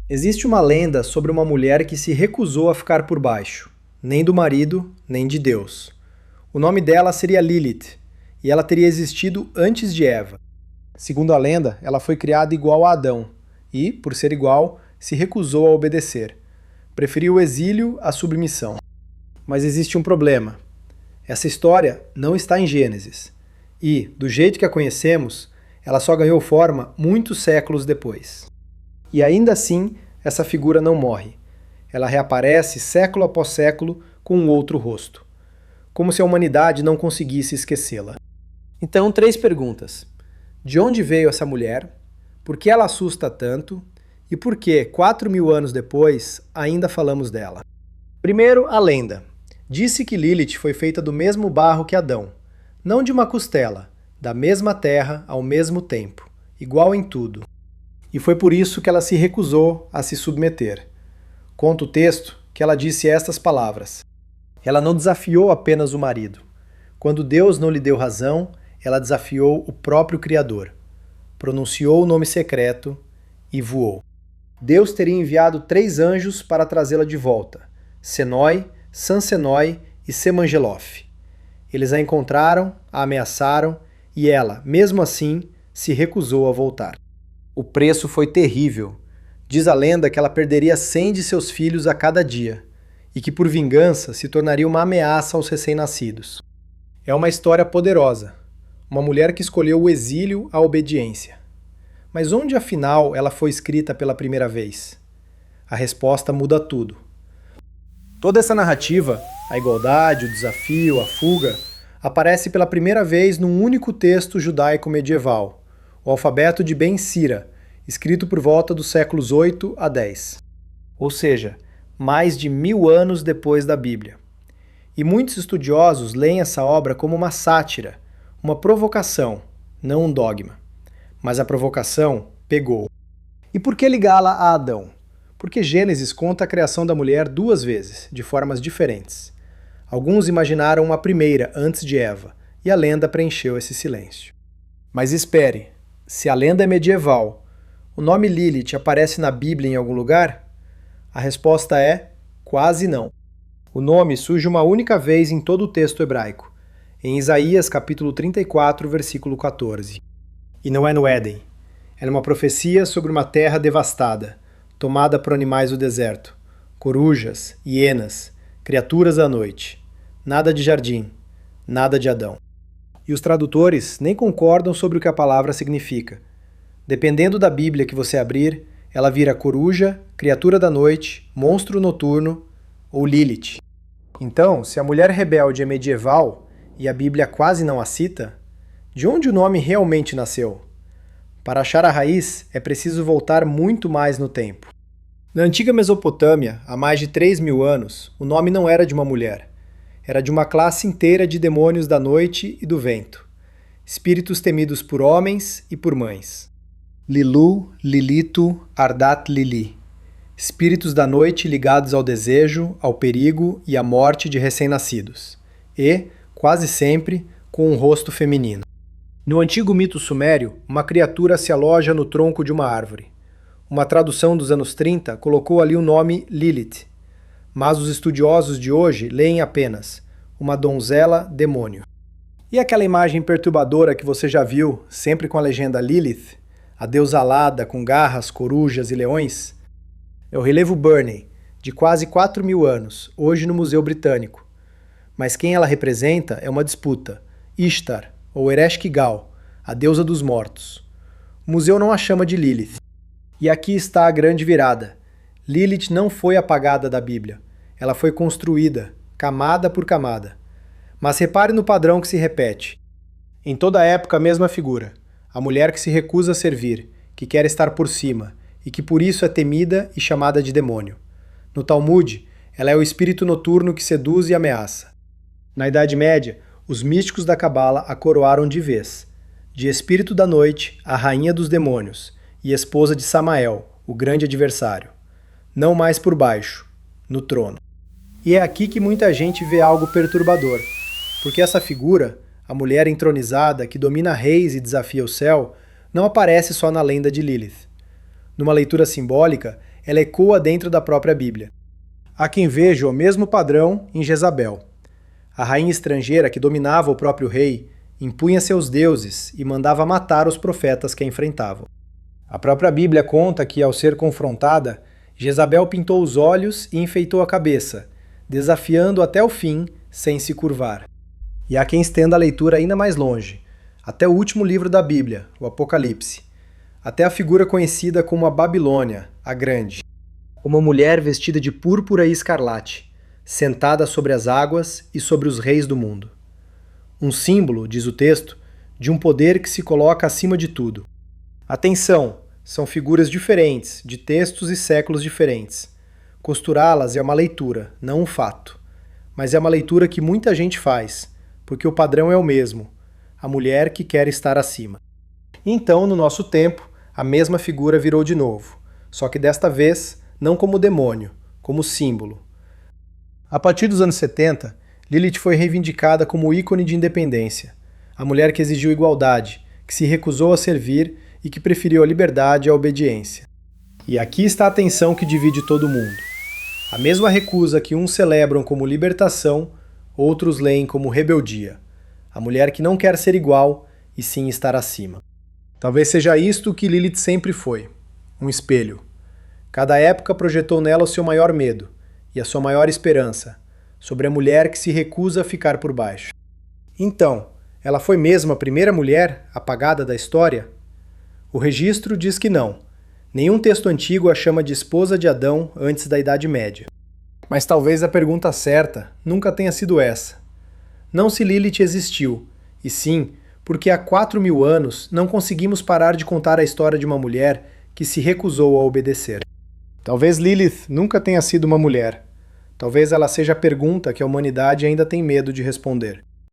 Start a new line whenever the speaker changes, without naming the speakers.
Existe uma lenda sobre uma mulher que se recusou a ficar por baixo, nem do marido, nem de Deus. O nome dela seria Lilith, e ela teria existido antes de Eva. Segundo a lenda, ela foi criada igual a Adão, e, por ser igual, se recusou a obedecer. Preferiu o exílio à submissão. Mas existe um problema. Essa história não está em Gênesis, e, do jeito que a conhecemos, ela só ganhou forma muitos séculos depois. E ainda assim, essa figura não morre. Ela reaparece século após século com um outro rosto. Como se a humanidade não conseguisse esquecê-la. Então, 3 perguntas. De onde veio essa mulher? Por que ela assusta tanto? E por que, 4.000 anos depois, ainda falamos dela? Primeiro, a lenda. Disse que Lilith foi feita do mesmo barro que Adão. Não de uma costela, da mesma terra ao mesmo tempo, igual em tudo. E foi por isso que ela se recusou a se submeter. Conta o texto que ela disse estas palavras. Ela não desafiou apenas o marido. Quando Deus não lhe deu razão, ela desafiou o próprio Criador. Pronunciou o nome secreto e voou. Deus teria enviado 3 anjos para trazê-la de volta: Senói, Sansenói e Semangelof. Eles a encontraram, a ameaçaram e ela, mesmo assim, se recusou a voltar. O preço foi terrível. Diz a lenda que ela perderia 100 de seus filhos a cada dia e que, por vingança, se tornaria uma ameaça aos recém-nascidos. É uma história poderosa. Uma mulher que escolheu o exílio à obediência. Mas onde, afinal, ela foi escrita pela primeira vez? A resposta muda tudo. Toda essa narrativa, a igualdade, o desafio, a fuga, aparece pela primeira vez num único texto judaico medieval, o alfabeto de Ben Sira, escrito por volta dos séculos 8 a 10. Ou seja, mais de 1000 anos depois da Bíblia. E muitos estudiosos leem essa obra como uma sátira, uma provocação, não um dogma. Mas a provocação pegou. E por que ligá-la a Adão? Porque Gênesis conta a criação da mulher 2 vezes, de formas diferentes. Alguns imaginaram uma primeira antes de Eva, e a lenda preencheu esse silêncio. Mas espere, se a lenda é medieval, o nome Lilith aparece na Bíblia em algum lugar? A resposta é quase não. O nome surge uma única vez em todo o texto hebraico, em Isaías capítulo 34, versículo 14. E não é no Éden. É numa profecia sobre uma terra devastada, tomada por animais do deserto, corujas, hienas, criaturas da noite. Nada de jardim, nada de Adão. E os tradutores nem concordam sobre o que a palavra significa. Dependendo da Bíblia que você abrir, ela vira coruja, criatura da noite, monstro noturno ou Lilith. Então, se a mulher rebelde é medieval e a Bíblia quase não a cita, de onde o nome realmente nasceu? Para achar a raiz, é preciso voltar muito mais no tempo. Na antiga Mesopotâmia, há mais de 3.000 anos, o nome não era de uma mulher. Era de uma classe inteira de demônios da noite e do vento. Espíritos temidos por homens e por mães. Lilu, Lilito, Ardat Lili. Espíritos da noite ligados ao desejo, ao perigo e à morte de recém-nascidos. E, quase sempre, com um rosto feminino. No antigo mito sumério, uma criatura se aloja no tronco de uma árvore. Uma tradução dos anos 30 colocou ali o nome Lilith, mas os estudiosos de hoje leem apenas uma donzela demônio. E aquela imagem perturbadora que você já viu, sempre com a legenda Lilith, a deusa alada com garras, corujas e leões? É o relevo Burney, de quase 4.000 anos, hoje no Museu Britânico. Mas quem ela representa é uma disputa, Ishtar, ou Ereshkigal, a deusa dos mortos. O museu não a chama de Lilith. E aqui está a grande virada. Lilith não foi apagada da Bíblia. Ela foi construída, camada por camada. Mas repare no padrão que se repete. Em toda época a mesma figura. A mulher que se recusa a servir, que quer estar por cima, e que por isso é temida e chamada de demônio. No Talmud, ela é o espírito noturno que seduz e ameaça. Na Idade Média, os místicos da Cabala a coroaram de vez, de espírito da noite, a rainha dos demônios, e esposa de Samael, o grande adversário. Não mais por baixo, no trono. E é aqui que muita gente vê algo perturbador, porque essa figura, a mulher entronizada que domina reis e desafia o céu, não aparece só na lenda de Lilith. Numa leitura simbólica, ela ecoa dentro da própria Bíblia. Há quem veja o mesmo padrão em Jezabel. A rainha estrangeira que dominava o próprio rei impunha seus deuses e mandava matar os profetas que a enfrentavam. A própria Bíblia conta que, ao ser confrontada, Jezabel pintou os olhos e enfeitou a cabeça, desafiando até o fim, sem se curvar. E há quem estenda a leitura ainda mais longe, até o último livro da Bíblia, o Apocalipse, até a figura conhecida como a Babilônia, a Grande. Uma mulher vestida de púrpura e escarlate, sentada sobre as águas e sobre os reis do mundo. Um símbolo, diz o texto, de um poder que se coloca acima de tudo. Atenção, são figuras diferentes, de textos e séculos diferentes. Costurá-las é uma leitura, não um fato. Mas é uma leitura que muita gente faz, porque o padrão é o mesmo, a mulher que quer estar acima. Então, no nosso tempo, a mesma figura virou de novo, só que desta vez não como demônio, como símbolo. A partir dos anos 70, Lilith foi reivindicada como ícone de independência, a mulher que exigiu igualdade, que se recusou a servir e que preferiu a liberdade à obediência. E aqui está a tensão que divide todo mundo. A mesma recusa que uns celebram como libertação, outros leem como rebeldia. A mulher que não quer ser igual, e sim estar acima. Talvez seja isto que Lilith sempre foi, um espelho. Cada época projetou nela o seu maior medo e a sua maior esperança, sobre a mulher que se recusa a ficar por baixo. Então, ela foi mesmo a primeira mulher apagada da história? O registro diz que não. Nenhum texto antigo a chama de esposa de Adão antes da Idade Média. Mas talvez a pergunta certa nunca tenha sido essa. Não se Lilith existiu, e sim porque há 4.000 anos não conseguimos parar de contar a história de uma mulher que se recusou a obedecer. Talvez Lilith nunca tenha sido uma mulher. Talvez ela seja a pergunta que a humanidade ainda tem medo de responder.